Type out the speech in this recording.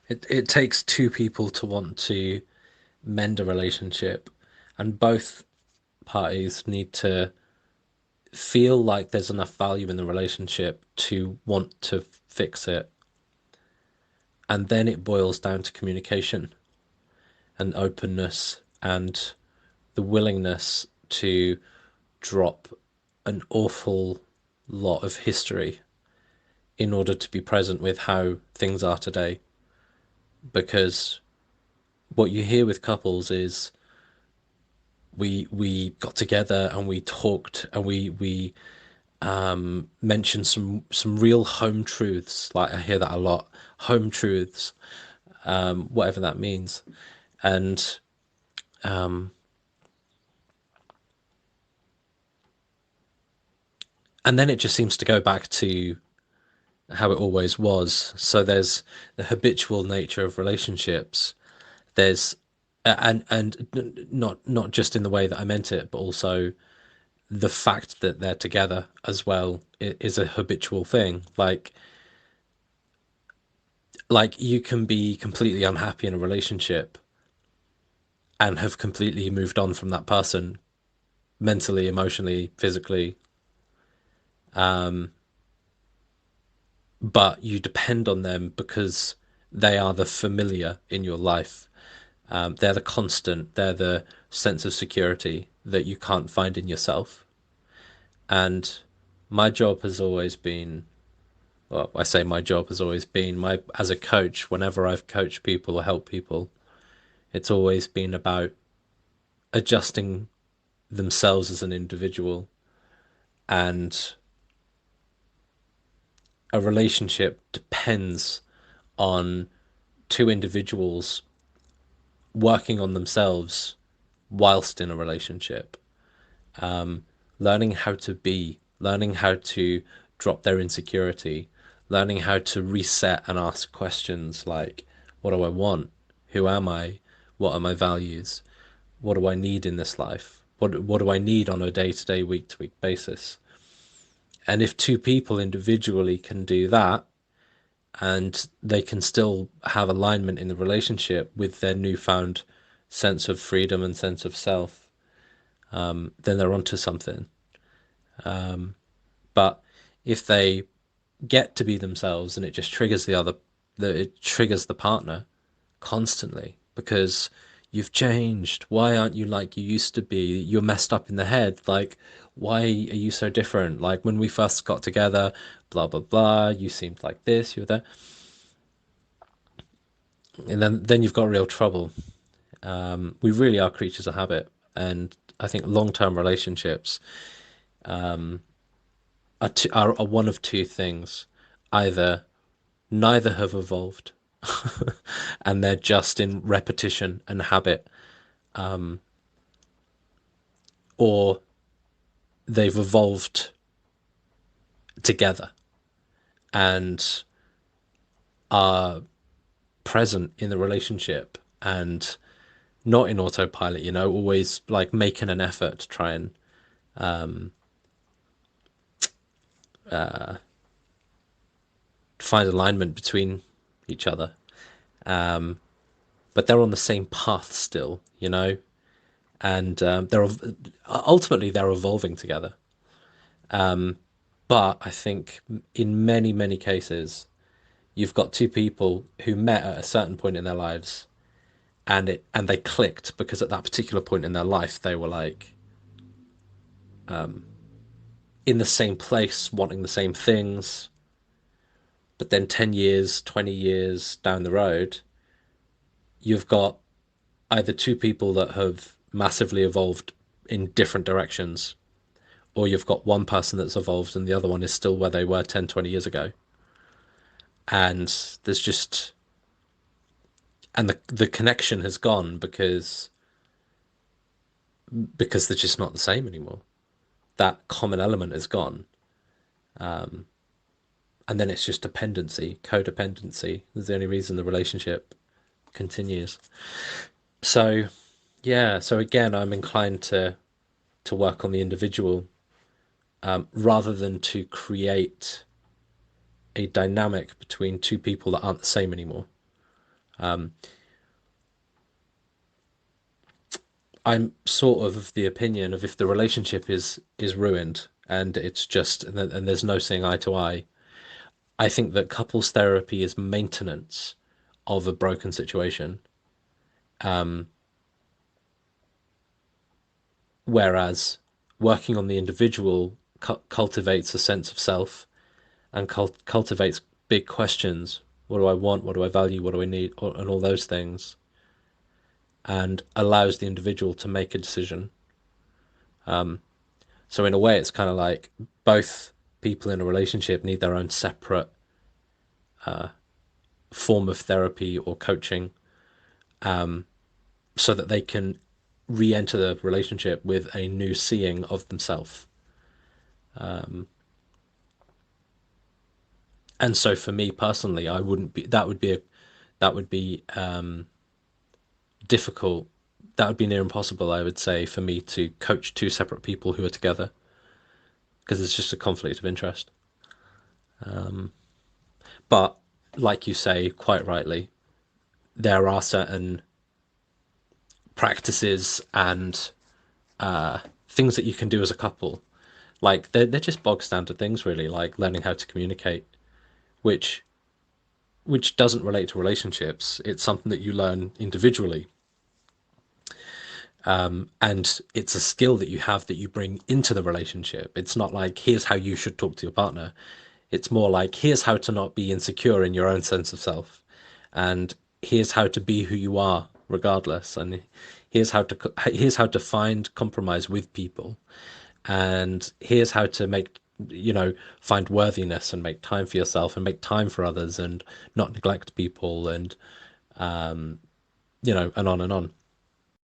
It takes two people to want to mend a relationship, and both parties need to feel like there's enough value in the relationship to want to fix it. And then it boils down to communication and openness and the willingness to drop an awful lot of history in order to be present with how things are today. Because what you hear with couples is we got together and we talked and we mentioned some real home truths. Like I hear that a lot, home truths, whatever that means. And um, and then it just seems to go back to how it always was. So there's the habitual nature of relationships. There's and not just in the way that I meant it, but also the fact that they're together as well is a habitual thing. Like you can be completely unhappy in a relationship and have completely moved on from that person mentally, emotionally, physically, um, but you depend on them because they are the familiar in your life. They're the constant. They're the sense of security that you can't find in yourself. And my job has always been, well, I say my job has always been my as a coach. Whenever I've coached people or helped people, it's always been about adjusting themselves as an individual, and a relationship depends on two individuals working on themselves whilst in a relationship, um, learning how to be, learning how to drop their insecurity, learning how to reset and ask questions like, what do I want? Who am I? What are my values? What do I need in this life? What do I need on a day to day, week to week basis? And if two people individually can do that, and they can still have alignment in the relationship with their newfound sense of freedom and sense of self, then they're onto something. Um, but if they get to be themselves and it just triggers it triggers the partner constantly because you've changed. Why aren't you like you used to be? You're messed up in the head. Like, why are you so different? Like when we first got together, blah blah blah. You seemed like this. You were there, and then you've got real trouble. We really are creatures of habit, and I think long-term relationships are one of two things: either neither have evolved, and they're just in repetition and habit, or they've evolved together and are present in the relationship and not in autopilot, always like making an effort to try and find alignment between each other. But they're on the same path still, and they're ultimately they're evolving together. But I think in many, many cases, you've got two people who met at a certain point in their lives and they clicked because at that particular point in their life they were like in the same place, wanting the same things. But then 10 years, 20 years down the road, you've got either two people that have massively evolved in different directions, or you've got one person that's evolved and the other one is still where they were 10, 20 years ago. And there's just, and the connection has gone because they're just not the same anymore. That common element is gone. And then it's just dependency, codependency. Is the only reason the relationship continues. So, yeah, so again, I'm inclined to work on the individual rather than to create a dynamic between two people that aren't the same anymore. I'm sort of the opinion of if the relationship is ruined and it's just and there's no seeing eye to eye, I think that couples therapy is maintenance of a broken situation. Um, Whereas working on the individual cultivates a sense of self and cultivates big questions. What do I want? What do I value? What do I need? And all those things, and allows the individual to make a decision. So in a way, it's kind of like both people in a relationship need their own separate form of therapy or coaching, so that they can re-enter the relationship with a new seeing of themselves. And so for me personally, I wouldn't be that would be difficult. That would be near impossible, I would say, for me to coach two separate people who are together because it's just a conflict of interest. But like you say quite rightly, there are certain practices and things that you can do as a couple. Like they're just bog standard things, really, like learning how to communicate, which doesn't relate to relationships. It's something that you learn individually. And it's a skill that you have that you bring into the relationship. It's not like, here's how you should talk to your partner. It's more like, here's how to not be insecure in your own sense of self. And here's how to be who you are regardless. And here's how to find compromise with people. And here's how to make, find worthiness and make time for yourself and make time for others and not neglect people and, and on and on.